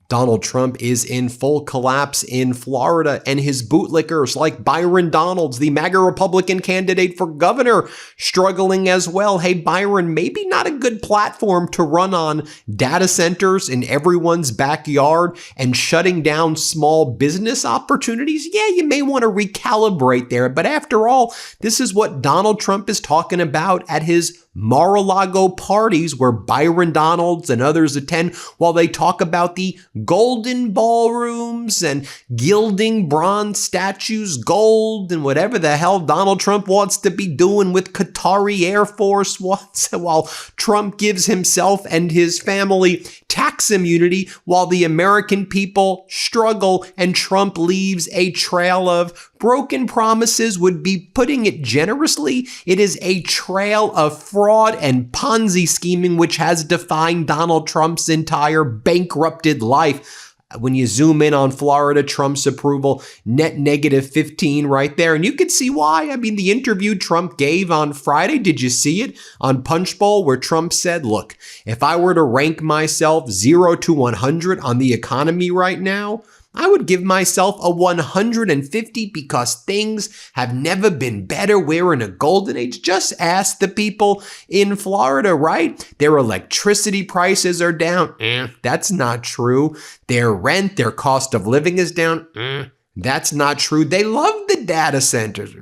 Donald Trump is in full collapse in Florida, and his bootlickers like Byron Donalds, the MAGA Republican candidate for governor, struggling as well. Hey, Byron, maybe not a good platform to run on data centers in everyone's backyard and shutting down small business opportunities. Yeah, you may want to recalibrate there, but after all, this is what Donald Trump is talking about at his Mar-a-Lago parties where Byron Donalds and others attend while they talk about the golden ballrooms and gilding bronze statues gold and whatever the hell Donald Trump wants to be doing with Qatari Air Force while Trump gives himself and his family tax immunity while the American people struggle and Trump leaves a trail of broken promises would be putting it generously. It is a trail of fraud and Ponzi scheming which has defined Donald Trump's entire bankrupted life. When you zoom in on Florida, Trump's approval, net negative 15 right there. And you can see why. I mean, the interview Trump gave on Friday, did you see it? On Punchbowl, where Trump said, look, if I were to rank myself 0 to 100 on the economy right now, I would give myself a 150 because things have never been better. We're in a golden age. Just ask the people in Florida, right? Their electricity prices are down. That's not true. Their rent, their cost of living is down. That's not true. They love the data centers.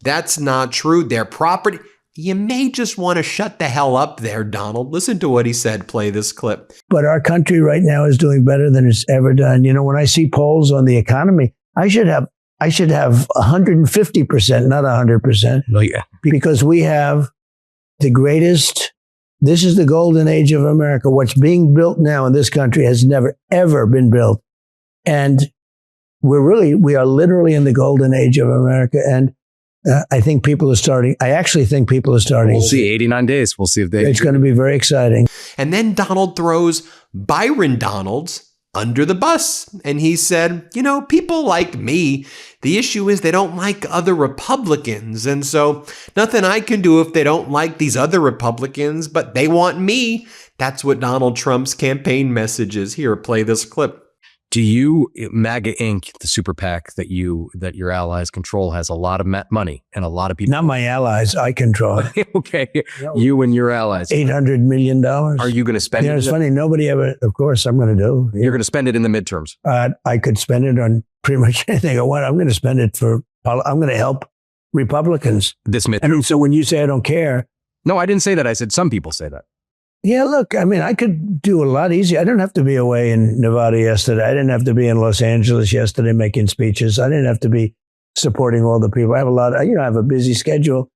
That's not true. Their property. You may just want to shut the hell up there, Donald. Listen to what he said. Play this clip. But our country right now is doing better than it's ever done. You know, when I see polls on the economy, I should have 150%, not 100%. Oh, yeah. Because we have the greatest, this is the golden age of America. What's being built now in this country has never, ever been built. And we are literally in the golden age of America. And I actually think people are starting. We'll see 89 days. We'll see if they. It's going to be very exciting. And then Donald throws Byron Donalds under the bus. And he said, you know, people like me, the issue is they don't like other Republicans. And so nothing I can do if they don't like these other Republicans, but they want me. That's what Donald Trump's campaign message is. Here, play this clip. Do you, MAGA Inc., the super PAC that your allies control, has a lot of money and a lot of people? Not my allies. I control it. Okay. You and your allies. $800 million. Are you going to spend it? It's funny. Nobody ever, of course, I'm going to do. You're going to spend it in the midterms. I could spend it on pretty much anything I want. I'm going to spend it I'm going to help Republicans. This midterm. And so when you say I don't care. No, I didn't say that. I said some people say that. Yeah, look, I mean, I could do a lot easier. I didn't have to be away in Nevada yesterday. I didn't have to be in Los Angeles yesterday making speeches. I didn't have to be supporting all the people. I have I have a busy schedule.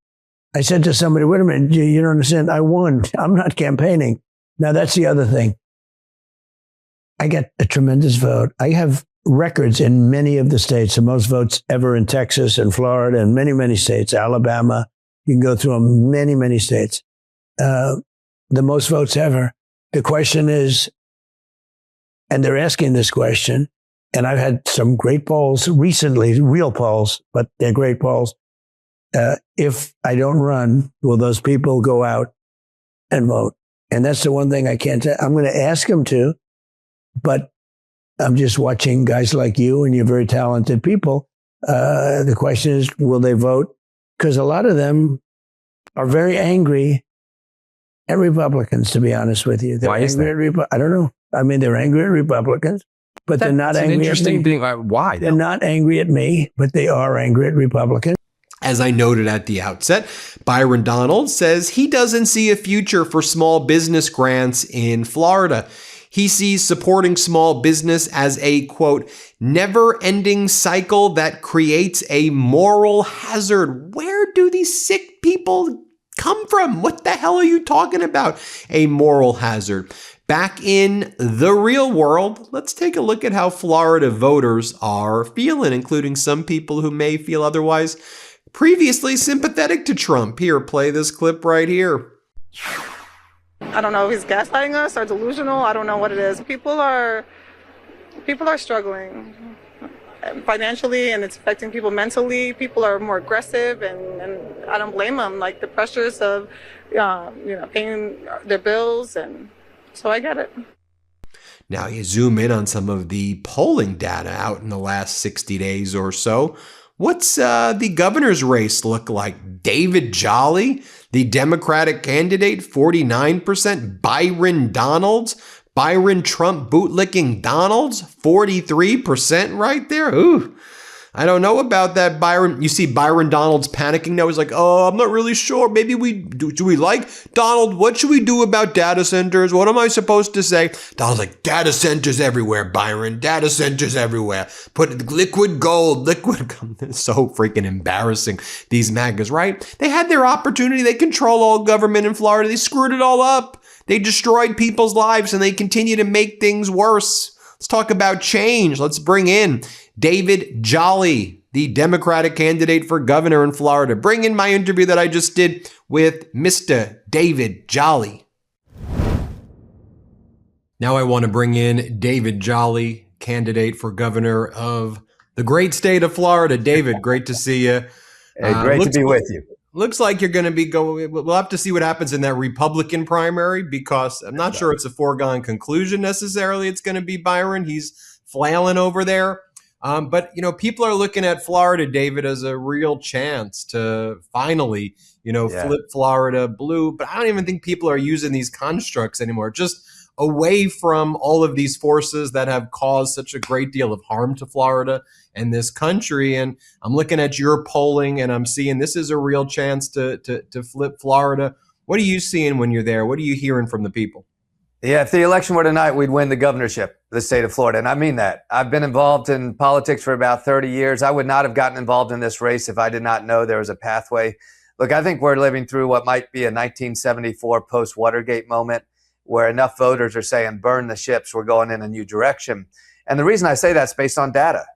I said to somebody, wait a minute, you don't understand. I won. I'm not campaigning. Now, that's the other thing. I get a tremendous vote. I have records in many of the states, the most votes ever in Texas and Florida and many, many states, Alabama. You can go through them, many, many states. The most votes ever. The question is, and they're asking this question, and I've had some great polls recently, real polls, but they're great polls. If I don't run, will those people go out and vote? And that's the one thing I can't tell. I'm going to ask them to, but I'm just watching guys like you and you're very talented people. The question is, will they vote? Because a lot of them are very angry at Republicans, to be honest with you. Why is that? I don't know. I mean, they're angry at Republicans, but they're not angry at me. Why? They're not angry at me, but they are angry at Republicans. As I noted at the outset, Byron Donalds says he doesn't see a future for small business grants in Florida. He sees supporting small business as a, quote, never-ending cycle that creates a moral hazard. Where do these sick people come from? What the hell are you talking about? A moral hazard. Back in the real world, let's take a look at how Florida voters are feeling, including some people who may feel otherwise previously sympathetic to Trump. Here, play this clip right here. I don't know if he's gaslighting us or delusional. I don't know what it is. People are struggling financially, and it's affecting people mentally. People are more aggressive, and I don't blame them. Like the pressures of, paying their bills, and so I get it. Now, you zoom in on some of the polling data out in the last 60 days or so. What's the governor's race look like? David Jolly, the Democratic candidate, 49%. Byron Donalds, Byron Trump bootlicking Donalds, 43% right there. Ooh. I don't know about that, Byron. You see Byron Donalds panicking now. He's like, oh, I'm not really sure. Maybe do we like Donald? What should we do about data centers? What am I supposed to say? Donald's like, data centers everywhere, Byron. Data centers everywhere. Put liquid gold, It's so freaking embarrassing, these MAGAs, right? They had their opportunity. They control all government in Florida. They screwed it all up. They destroyed people's lives and they continue to make things worse. Let's talk about change. Let's bring in David Jolly, the Democratic candidate for governor in Florida. Bring in my interview that I just did with Mr. David Jolly. Now I want to bring in David Jolly, candidate for governor of the great state of Florida. David, great to see you. Hey, great to be with you. Looks like you're going to be going. We'll have to see what happens in that Republican primary because I'm not sure it's a foregone conclusion necessarily. It's going to be Byron. He's flailing over there. But, people are looking at Florida, David, as a real chance to finally, flip Florida blue. But I don't even think people are using these constructs anymore. Just away from all of these forces that have caused such a great deal of harm to Florida and this country. And I'm looking at your polling and I'm seeing this is a real chance to flip Florida. What are you seeing when you're there? What are you hearing from the people? Yeah, if the election were tonight, we'd win the governorship of the state of Florida. And I mean that. I've been involved in politics for about 30 years. I would not have gotten involved in this race if I did not know there was a pathway. Look, I think we're living through what might be a 1974 post-Watergate moment where enough voters are saying, burn the ships, we're going in a new direction. And the reason I say that's based on data,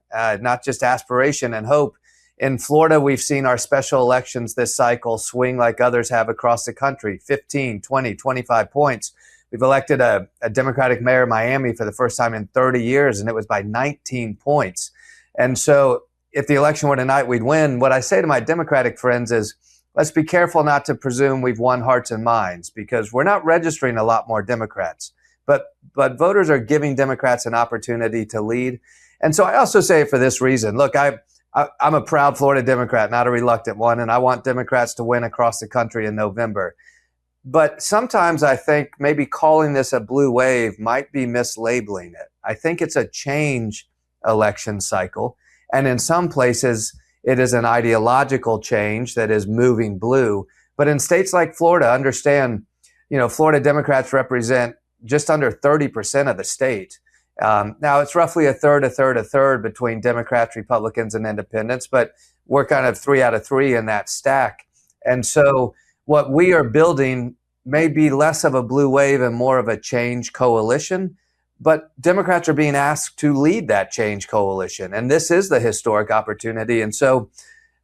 not just aspiration and hope. In Florida, we've seen our special elections this cycle swing like others have across the country, 15, 20, 25 points. We've elected a Democratic mayor of Miami for the first time in 30 years, and it was by 19 points. And so if the election were tonight, we'd win. What I say to my Democratic friends is, let's be careful not to presume we've won hearts and minds because we're not registering a lot more Democrats. But voters are giving Democrats an opportunity to lead. And so I also say it for this reason. Look, I'm a proud Florida Democrat, not a reluctant one, and I want Democrats to win across the country in November. But sometimes I think maybe calling this a blue wave might be mislabeling it. I think it's a change election cycle. And in some places, it is an ideological change that is moving blue. But in states like Florida, understand, Florida Democrats represent just under 30% of the state. Now, it's roughly a third between Democrats, Republicans, and independents, but we're kind of 3 out of 3 in that stack. And so what we are building may be less of a blue wave and more of a change coalition, but Democrats are being asked to lead that change coalition. And this is the historic opportunity. And so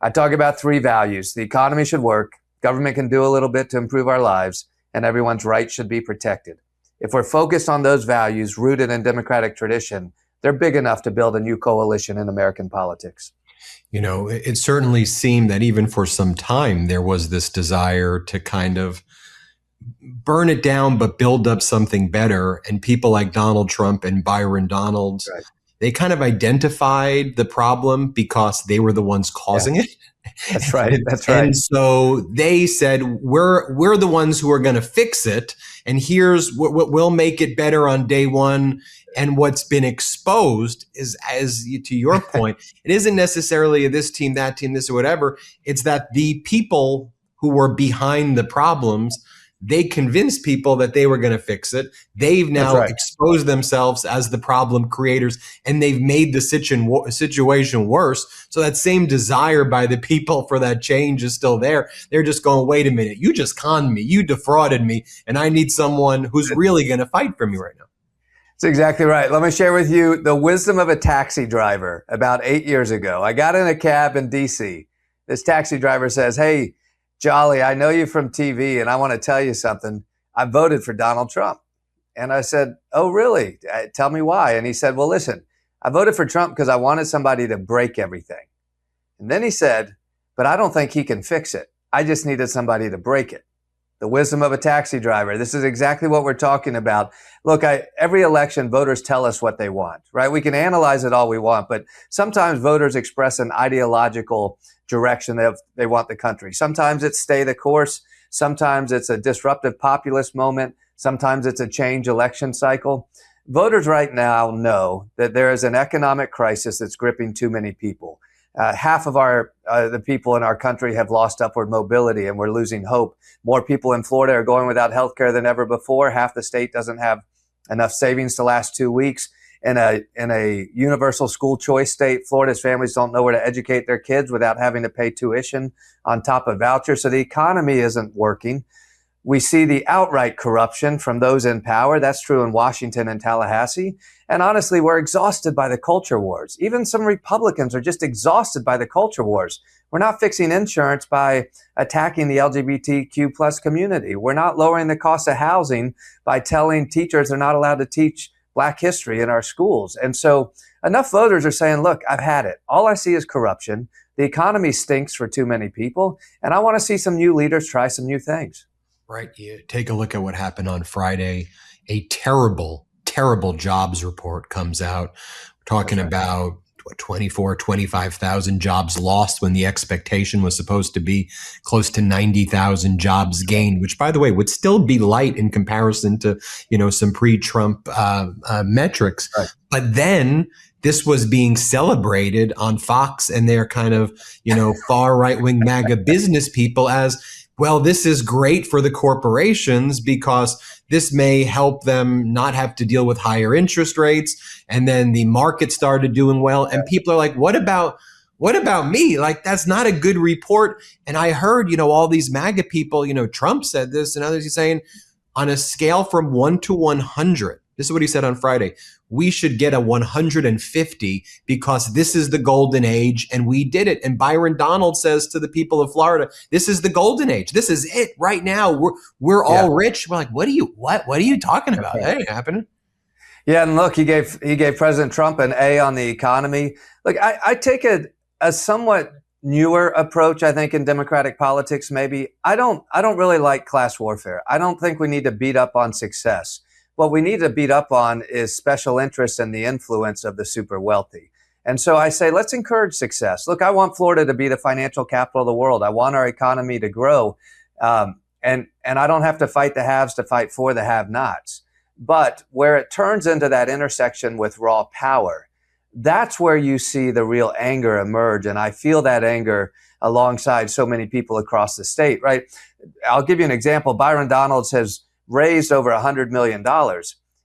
I talk about 3 values. The economy should work, government can do a little bit to improve our lives, and everyone's rights should be protected. If we're focused on those values rooted in democratic tradition, they're big enough to build a new coalition in American politics. It certainly seemed that even for some time, there was this desire to kind of burn it down, but build up something better. And people like Donald Trump and Byron Donalds, right, they kind of identified the problem because they were the ones causing it. That's right. That's right. And so they said, we're the ones who are going to fix it. And here's what we'll make it better on day one. And what's been exposed is, to your point, it isn't necessarily this team, that team, this or whatever. It's that the people who were behind the problems, they convinced people that they were going to fix it. They've now exposed themselves as the problem creators, and they've made the situation worse. So that same desire by the people for that change is still there. They're just going, wait a minute, you just conned me, you defrauded me, and I need someone who's really going to fight for me right now. That's exactly right. Let me share with you the wisdom of a taxi driver. About 8 years ago, I got in a cab in DC. This taxi driver says, "Hey, Jolly, I know you from TV, and I want to tell you something. I voted for Donald Trump." And I said, "Oh, really? Tell me why." And he said, "Well, listen, I voted for Trump because I wanted somebody to break everything." And then he said, "But I don't think he can fix it. I just needed somebody to break it." the wisdom of a taxi driver. This is exactly what we're talking about. Look, every election, voters tell us what they want, right? We can analyze it all we want, but sometimes voters express an ideological direction that they want the country. Sometimes it's stay the course. Sometimes it's a disruptive populist moment. Sometimes it's a change election cycle. Voters right now know that there is an economic crisis that's gripping too many people. Half of the people in our country have lost upward mobility, and we're losing hope. More people in Florida are going without health care than ever before. Half the state doesn't have enough savings to last 2 weeks. In a universal school choice state, Florida's families don't know where to educate their kids without having to pay tuition on top of vouchers. So the economy isn't working. We see the outright corruption from those in power. That's true in Washington and Tallahassee. And honestly, we're exhausted by the culture wars. Even some Republicans are just exhausted by the culture wars. We're not fixing insurance by attacking the LGBTQ plus community. We're not lowering the cost of housing by telling teachers they're not allowed to teach Black history in our schools. And so enough voters are saying, look, I've had it. All I see is corruption. The economy stinks for too many people. And I want to see some new leaders try some new things. Right. You take a look at what happened on Friday. A terrible, terrible jobs report comes out. We're talking about 25,000 jobs lost when the expectation was supposed to be close to 90,000 jobs gained, which, by the way, would still be light in comparison to, some pre-Trump metrics. Right. But then this was being celebrated on Fox and their kind of, far right-wing MAGA business people as, well, this is great for the corporations because this may help them not have to deal with higher interest rates. And then the market started doing well. And people are like, what about me? Like, that's not a good report. And I heard, all these MAGA people, Trump said this and others, he's saying on a scale from 1 to 100, this is what he said on Friday. We should get a 150 because this is the golden age and we did it. And Byron Donalds says to the people of Florida, this is the golden age. This is it right now. We're all rich. We're like, what are you talking about? That ain't happening. Yeah. And look, he gave President Trump an A on the economy. Look, I take a somewhat newer approach, I think, in Democratic politics. Maybe I don't really like class warfare. I don't think we need to beat up on success. What we need to beat up on is special interests and the influence of the super wealthy. And so I say, let's encourage success. Look, I want Florida to be the financial capital of the world. I want our economy to grow. And I don't have to fight the haves to fight for the have-nots. But where it turns into that intersection with raw power, that's where you see the real anger emerge. And I feel that anger alongside so many people across the state, right? I'll give you an example. Byron Donalds has raised over $100 million.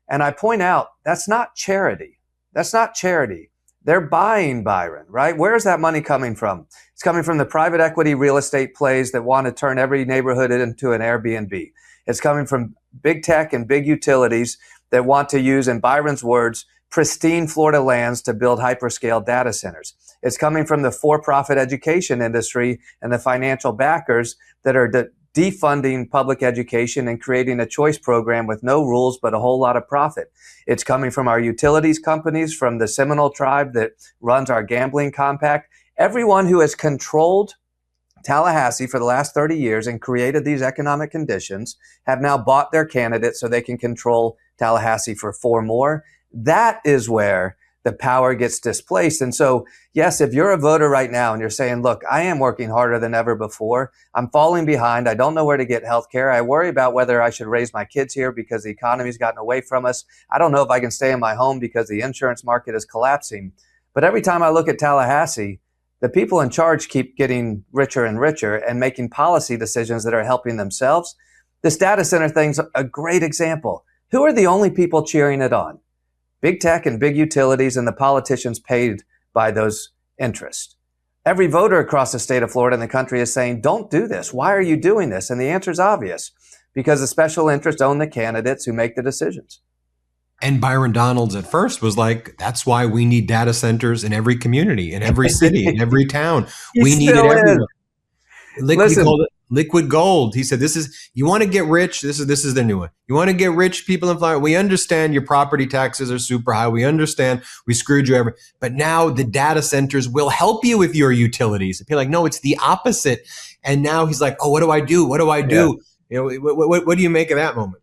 And I point out, that's not charity. That's not charity. They're buying Byron, right? Where is that money coming from? It's coming from the private equity real estate plays that want to turn every neighborhood into an Airbnb. It's coming from big tech and big utilities that want to use, in Byron's words, pristine Florida lands to build hyperscale data centers. It's coming from the for-profit education industry and the financial backers that are defunding public education and creating a choice program with no rules but a whole lot of profit. It's coming from our utilities companies, from the Seminole tribe that runs our gambling compact. Everyone who has controlled Tallahassee for the last 30 years and created these economic conditions have now bought their candidates so they can control Tallahassee for 4 more. That is where the power gets displaced. And so, yes, if you're a voter right now and you're saying, look, I am working harder than ever before. I'm falling behind. I don't know where to get health care. I worry about whether I should raise my kids here because the economy's gotten away from us. I don't know if I can stay in my home because the insurance market is collapsing. But every time I look at Tallahassee, the people in charge keep getting richer and richer and making policy decisions that are helping themselves. This data center thing's a great example. Who are the only people cheering it on? Big tech and big utilities and the politicians paid by those interests. Every voter across the state of Florida and the country is saying, don't do this. Why are you doing this? And the answer is obvious, because the special interests own the candidates who make the decisions. And Byron Donalds at first was like, that's why we need data centers in every community, in every city, in every town. We need it everywhere. He called it liquid gold. He said, this is, you want to get rich. This is the new one. You want to get rich, people in Florida. We understand your property taxes are super high. We understand we screwed you ever. But now the data centers will help you with your utilities. And people are like, no, it's the opposite. And now he's like, oh, what do I do? What do I do? What do you make of that moment?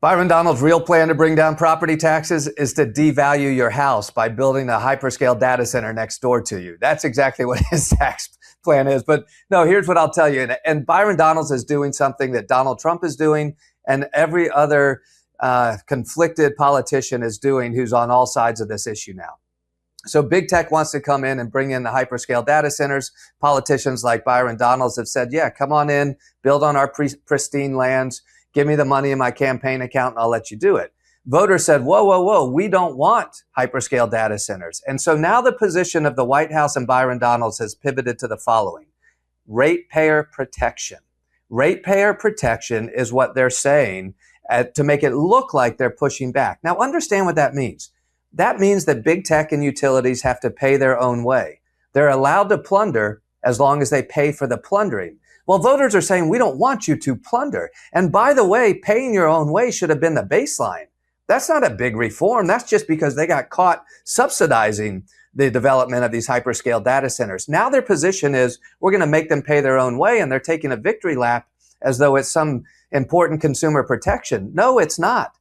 Byron Donalds' real plan to bring down property taxes is to devalue your house by building a hyperscale data center next door to you. That's exactly what his tax plan is. But no, here's what I'll tell you. And Byron Donalds is doing something that Donald Trump is doing and every other conflicted politician is doing who's on all sides of this issue now. So big tech wants to come in and bring in the hyperscale data centers. Politicians like Byron Donalds have said, yeah, come on in, build on our pristine lands. Give me the money in my campaign account and I'll let you do it. Voters said, whoa, whoa, whoa, we don't want hyperscale data centers. And so now the position of the White House and Byron Donalds has pivoted to the following: ratepayer protection. Ratepayer protection is what they're saying to make it look like they're pushing back. Now understand what that means. That means that big tech and utilities have to pay their own way. They're allowed to plunder as long as they pay for the plundering. Well, voters are saying, we don't want you to plunder. And by the way, paying your own way should have been the baseline. That's not a big reform. That's just because they got caught subsidizing the development of these hyperscale data centers. Now their position is, we're going to make them pay their own way, and they're taking a victory lap as though it's some important consumer protection. No, it's not.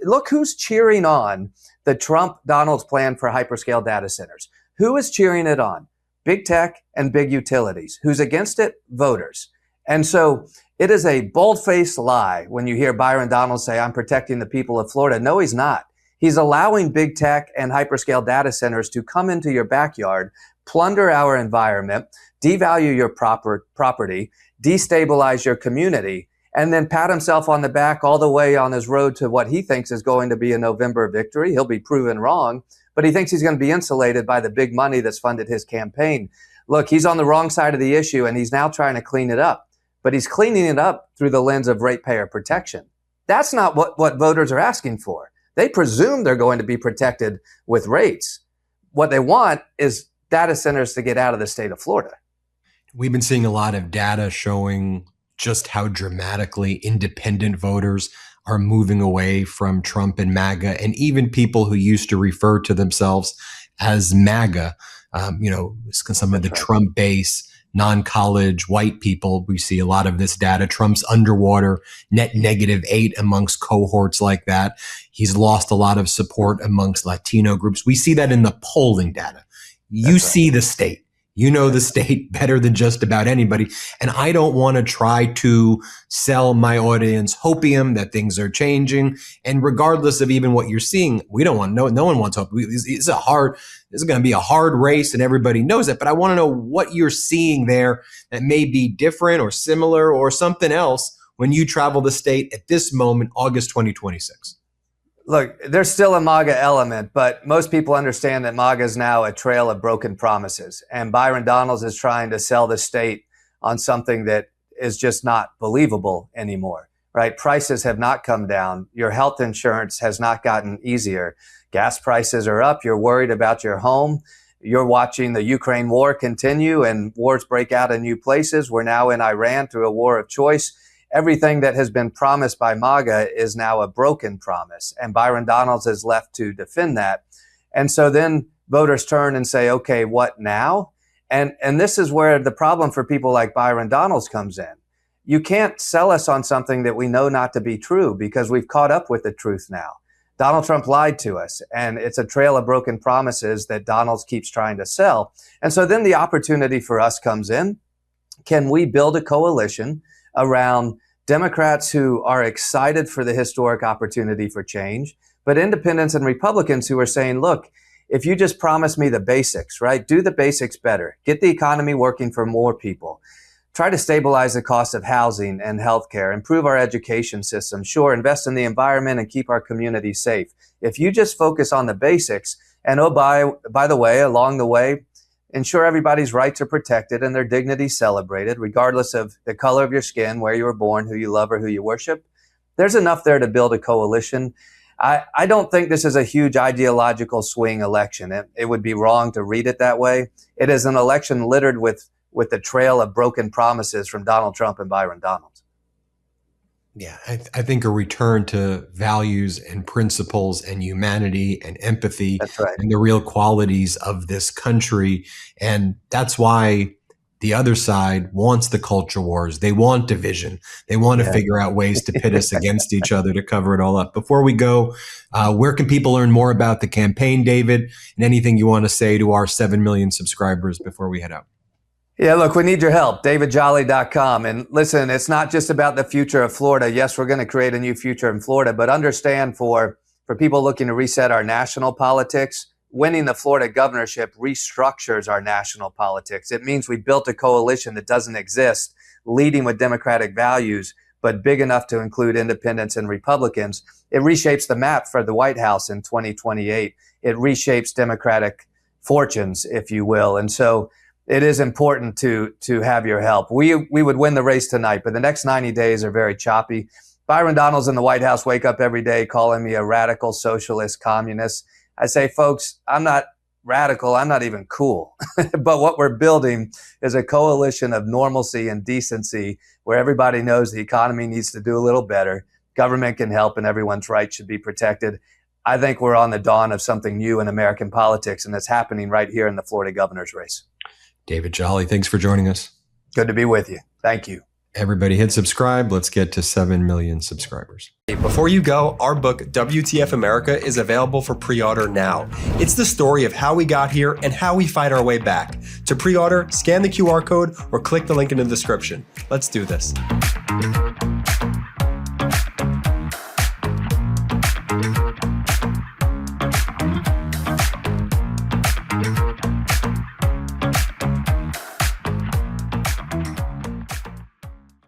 Look who's cheering on the Trump-Donalds plan for hyperscale data centers. Who is cheering it on? Big tech and big utilities. Who's against it? Voters. And so it is a bold-faced lie when you hear Byron Donalds say, I'm protecting the people of Florida. No, he's not. He's allowing big tech and hyperscale data centers to come into your backyard, plunder our environment, devalue your property, destabilize your community, and then pat himself on the back all the way on his road to what he thinks is going to be a November victory. He'll be proven wrong, but he thinks he's going to be insulated by the big money that's funded his campaign. Look, he's on the wrong side of the issue, and he's now trying to clean it up. But he's cleaning it up through the lens of ratepayer protection. That's not what voters are asking for. They presume they're going to be protected with rates. What they want is data centers to get out of the state of Florida. We've been seeing a lot of data showing just how dramatically independent voters are moving away from Trump and MAGA, and even people who used to refer to themselves as MAGA, some of the Trump base, non-college white people. We see a lot of this data. Trump's underwater, net -8 amongst cohorts like that. He's lost a lot of support amongst Latino groups. We see that in the polling data. You see the state. You know the state better than just about anybody. And I don't want to try to sell my audience hopium that things are changing. And regardless of even what you're seeing, we don't want, no one wants hope. This is going to be a hard race and everybody knows it. But I want to know what you're seeing there that may be different or similar or something else when you travel the state at this moment, August 2026. Look, there's still a MAGA element, but most people understand that MAGA is now a trail of broken promises. And Byron Donalds is trying to sell the state on something that is just not believable anymore, right? Prices have not come down. Your health insurance has not gotten easier. Gas prices are up. You're worried about your home. You're watching the Ukraine war continue and wars break out in new places. We're now in Iran through a war of choice. Everything that has been promised by MAGA is now a broken promise, and Byron Donalds is left to defend that. And so then voters turn and say, okay, what now? And this is where the problem for people like Byron Donalds comes in. You can't sell us on something that we know not to be true because we've caught up with the truth now. Donald Trump lied to us, and it's a trail of broken promises that Donalds keeps trying to sell. And so then the opportunity for us comes in. Can we build a coalition around Democrats who are excited for the historic opportunity for change, but independents and Republicans who are saying, look, if you just promise me the basics, right? Do the basics better. Get the economy working for more people. Try to stabilize the cost of housing and healthcare, improve our education system. Sure, invest in the environment and keep our community safe. If you just focus on the basics, and oh, by the way, along the way, ensure everybody's rights are protected and their dignity celebrated, regardless of the color of your skin, where you were born, who you love, or who you worship. There's enough there to build a coalition. I don't think this is a huge ideological swing election. It would be wrong to read it that way. It is an election littered with the trail of broken promises from Donald Trump and Byron Donalds. Yeah, I think a return to values and principles and humanity and empathy. That's right. And the real qualities of this country. And that's why The other side wants the culture wars. They want division. They want to figure out ways to pit us against each other to cover it all up. Before we go, where can people learn more about the campaign, David, and anything you want to say to our 7 million subscribers before we head out? Yeah, look, we need your help, davidjolly.com. And listen, it's not just about the future of Florida. Yes, we're going to create a new future in Florida, but understand for people looking to reset our national politics, winning the Florida governorship restructures our national politics. It means we built a coalition that doesn't exist, leading with Democratic values, but big enough to include independents and Republicans. It reshapes the map for the White House in 2028. It reshapes Democratic fortunes, if you will. And so it is important to have your help. We would win the race tonight, but the next 90 days are very choppy. Byron Donalds in the White House wake up every day calling me a radical socialist communist. I say, folks, I'm not radical. I'm not even cool. But what we're building is a coalition of normalcy and decency where everybody knows the economy needs to do a little better. Government can help and everyone's rights should be protected. I think we're on the dawn of something new in American politics, and it's happening right here in the Florida governor's race. David Jolly, thanks for joining us. Good to be with you. Thank you. Everybody hit subscribe. Let's get to 7 million subscribers. Before you go, our book, WTF America, is available for pre-order now. It's the story of how we got here and how we fight our way back. To pre-order, scan the QR code or click the link in the description. Let's do this.